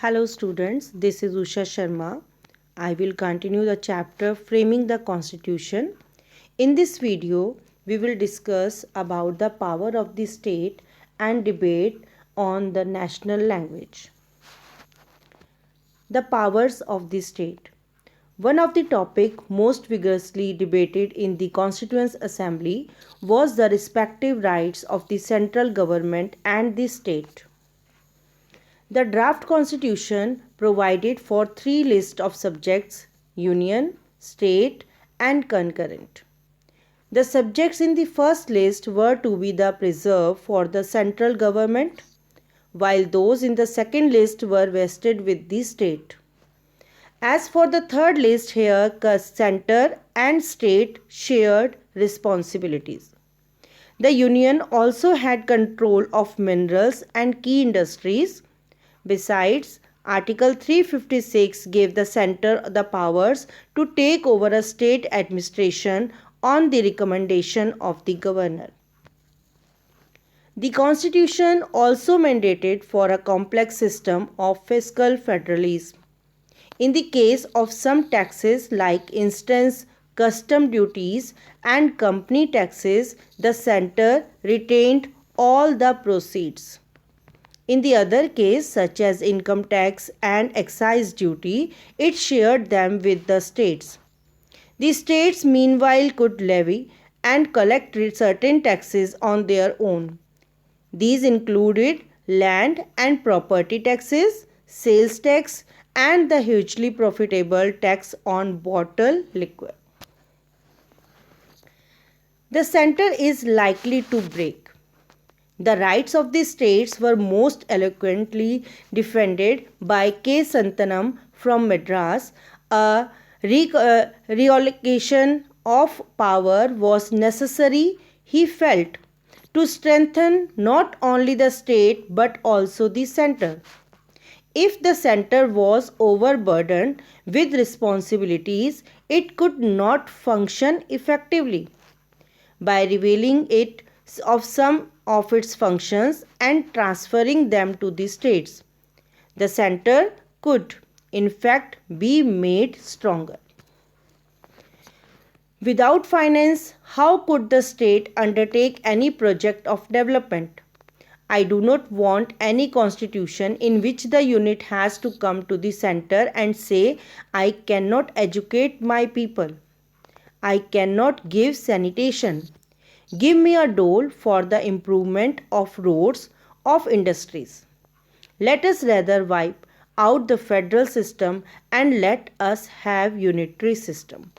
Hello students, this is Usha Sharma. I will continue the chapter Framing the Constitution. In this video, we will discuss about the power of the state and debate on the national language. The powers of the state. One of the topics most vigorously debated in the Constituent Assembly was the respective rights of the central government and the state. The draft constitution provided for three lists of subjects: union, state, and concurrent. The subjects in the first list were to be preserved for the central government, while those in the second list were vested with the state. As for the third list, here center and state shared responsibilities. The union also had control of minerals and key industries. Besides, Article 356 gave the center the powers to take over a state administration on the recommendation of the governor. The Constitution also mandated for a complex system of fiscal federalism. In the case of some taxes, like instance custom duties and company taxes, the center retained all the proceeds. In the other case, such as income tax and excise duty, it shared them with the states. The states meanwhile could levy and collect certain taxes on their own. These included land and property taxes, sales tax, and the hugely profitable tax on bottled liquor. The center is likely to break. The rights of the states were most eloquently defended by K. Santanam from Madras. A reallocation of power was necessary, he felt, to strengthen not only the state but also the center. If the center was overburdened with responsibilities, it could not function effectively. By revealing it of some of its functions and transferring them to the states, the center could, in fact, be made stronger. Without finance, how could the state undertake any project of development? I do not want any constitution in which the unit has to come to the center and say, I cannot educate my people. I cannot give sanitation. Give me a dole for the improvement of roads, of industries. Let us rather wipe out the federal system and let us have unitary system.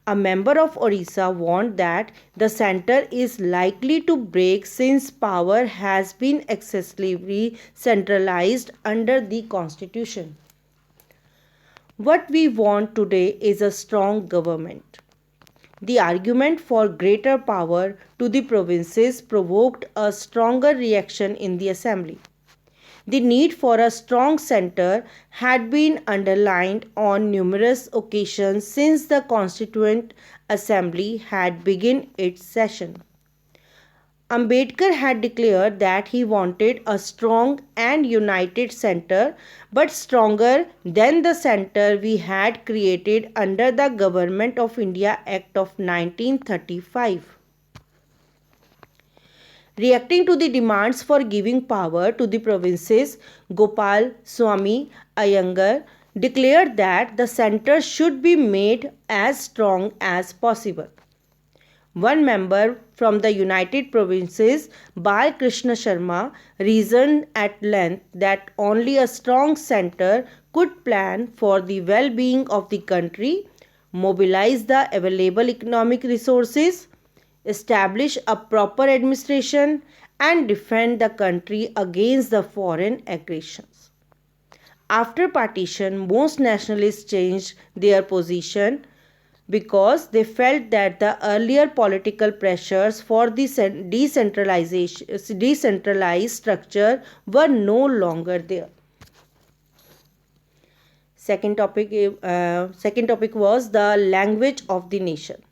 A member of Orissa warned that the center is likely to break since power has been excessively centralized under the constitution. What we want today is a strong government. The argument for greater power to the provinces provoked a stronger reaction in the assembly. The need for a strong center had been underlined on numerous occasions since the Constituent Assembly had begun its session. Ambedkar had declared that he wanted a strong and united center, but stronger than the center we had created under the Government of India Act of 1935. Reacting to the demands for giving power to the provinces, Gopal Swami Iyengar declared that the center should be made as strong as possible. One member from the United Provinces, Bal Krishna Sharma, reasoned at length that only a strong center could plan for the well-being of the country, mobilize the available economic resources, establish a proper administration, and defend the country against the foreign aggressions. After partition, most nationalists changed their position because they felt that the earlier political pressures for the decentralized structure were no longer there. Second topic was the language of the nation.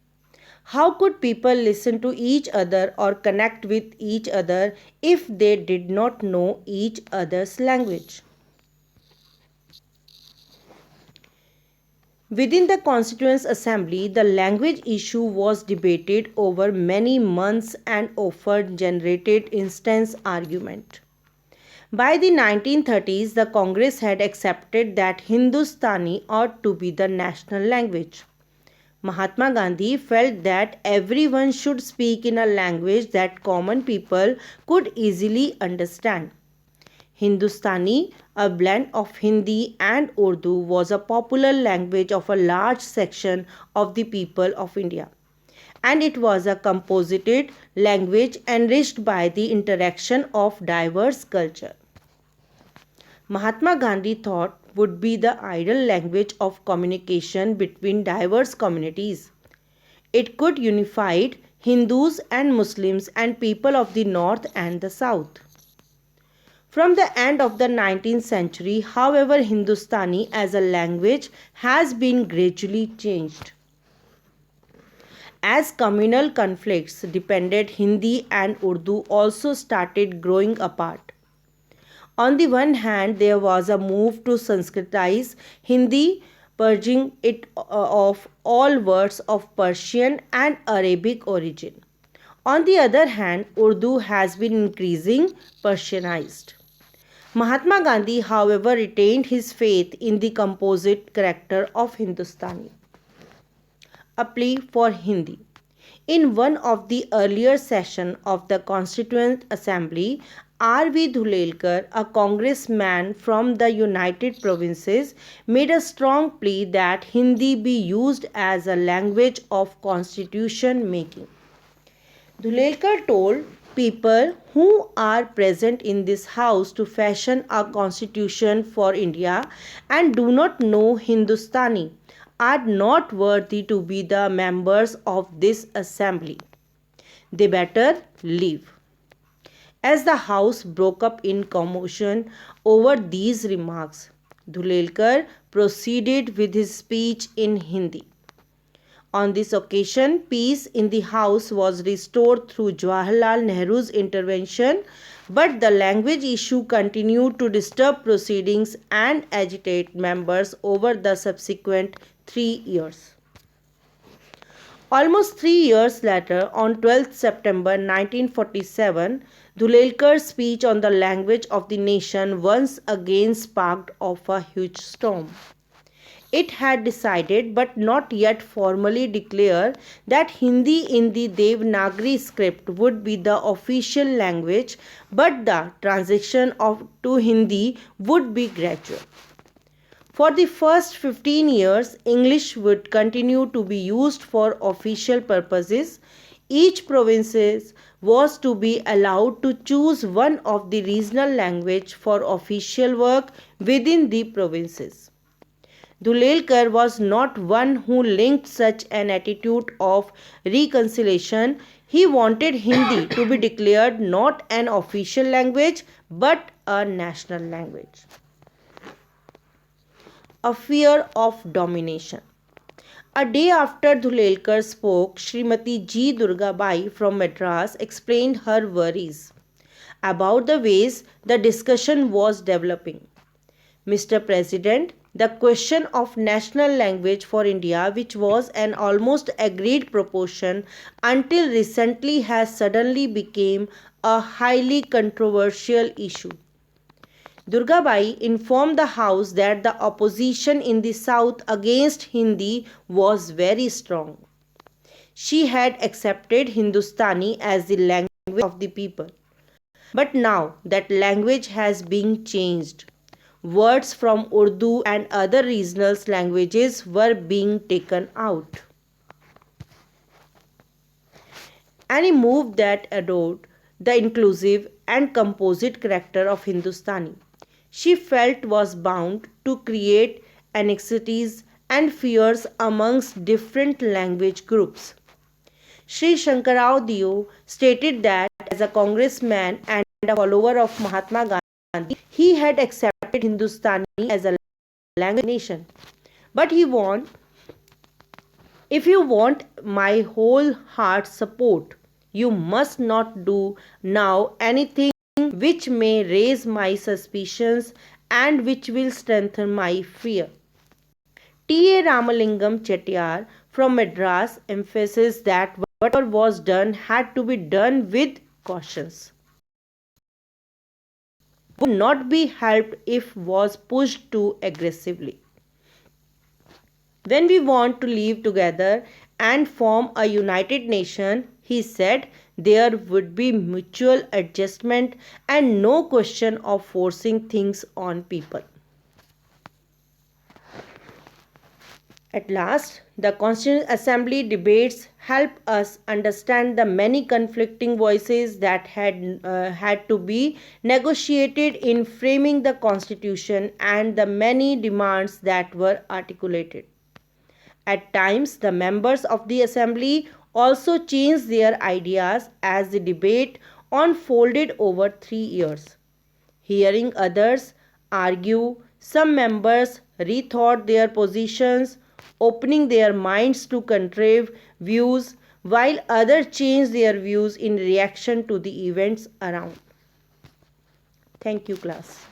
How could people listen to each other or connect with each other if they did not know each other's language? Within the Constituent Assembly, the language issue was debated over many months and often generated intense argument. By the 1930s, the Congress had accepted that Hindustani ought to be the national language. Mahatma Gandhi felt that everyone should speak in a language that common people could easily understand. Hindustani, a blend of Hindi and Urdu, was a popular language of a large section of the people of India. And it was a composited language enriched by the interaction of diverse culture. Mahatma Gandhi thought would be the ideal language of communication between diverse communities. It could unify Hindus and Muslims and people of the north and the south. From the end of the 19th century, however, Hindustani as a language has been gradually changed. As communal conflicts depended, Hindi and Urdu also started growing apart. On the one hand, there was a move to Sanskritize Hindi, purging it of all words of Persian and Arabic origin. On the other hand, Urdu has been increasing Persianized. Mahatma Gandhi, however, retained his faith in the composite character of Hindustani. A plea for Hindi. In one of the earlier sessions of the Constituent Assembly, R.V. Dhulekar, a congressman from the United Provinces, made a strong plea that Hindi be used as a language of constitution making. Dhulekar told people who are present in this house to fashion a constitution for India and do not know Hindustani are not worthy to be the members of this assembly. They better leave. As the house broke up in commotion over these remarks, Dhulekar proceeded with his speech in Hindi. On this occasion, peace in the house was restored through Jawaharlal Nehru's intervention, but the language issue continued to disturb proceedings and agitate members over the subsequent 3 years. Almost 3 years later, on 12th September 1947, Dhulekar's speech on the language of the nation once again sparked off a huge storm. It had decided but not yet formally declared that Hindi in the Devanagari script would be the official language, but the transition to Hindi would be gradual. For the first 15 years, English would continue to be used for official purposes. Each province was to be allowed to choose one of the regional language for official work within the provinces. Dhulekar was not one who linked such an attitude of reconciliation. He wanted Hindi to be declared not an official language but a national language. A fear of domination. A day after Dhulekar spoke, Srimati G. Durgabai from Madras explained her worries about the ways the discussion was developing. Mr. President, the question of national language for India, which was an almost agreed proportion until recently, has suddenly become a highly controversial issue. Durgabai informed the House that the opposition in the South against Hindi was very strong. She had accepted Hindustani as the language of the people. But now that language has been changed. Words from Urdu and other regional languages were being taken out. Any move that adored the inclusive and composite character of Hindustani, she felt was bound to create anxieties and fears amongst different language groups. Sri Shankarrao Dio stated that as a congressman and a follower of Mahatma Gandhi, he had accepted Hindustani as a language nation. But he warned, if you want my whole heart support, you must not do now anything which may raise my suspicions and which will strengthen my fear. T.A. Ramalingam Chettiar from Madras emphasized that whatever was done had to be done with cautions. Would not be helped if was pushed too aggressively. When we want to live together and form a united nation, he said, there would be mutual adjustment and no question of forcing things on people. At last, the Constituent Assembly debates help us understand the many conflicting voices that had to be negotiated in framing the Constitution and the many demands that were articulated. At times, the members of the assembly also changed their ideas as the debate unfolded over 3 years. Hearing others argue, some members rethought their positions, opening their minds to contrary views, while others changed their views in reaction to the events around. Thank you, class.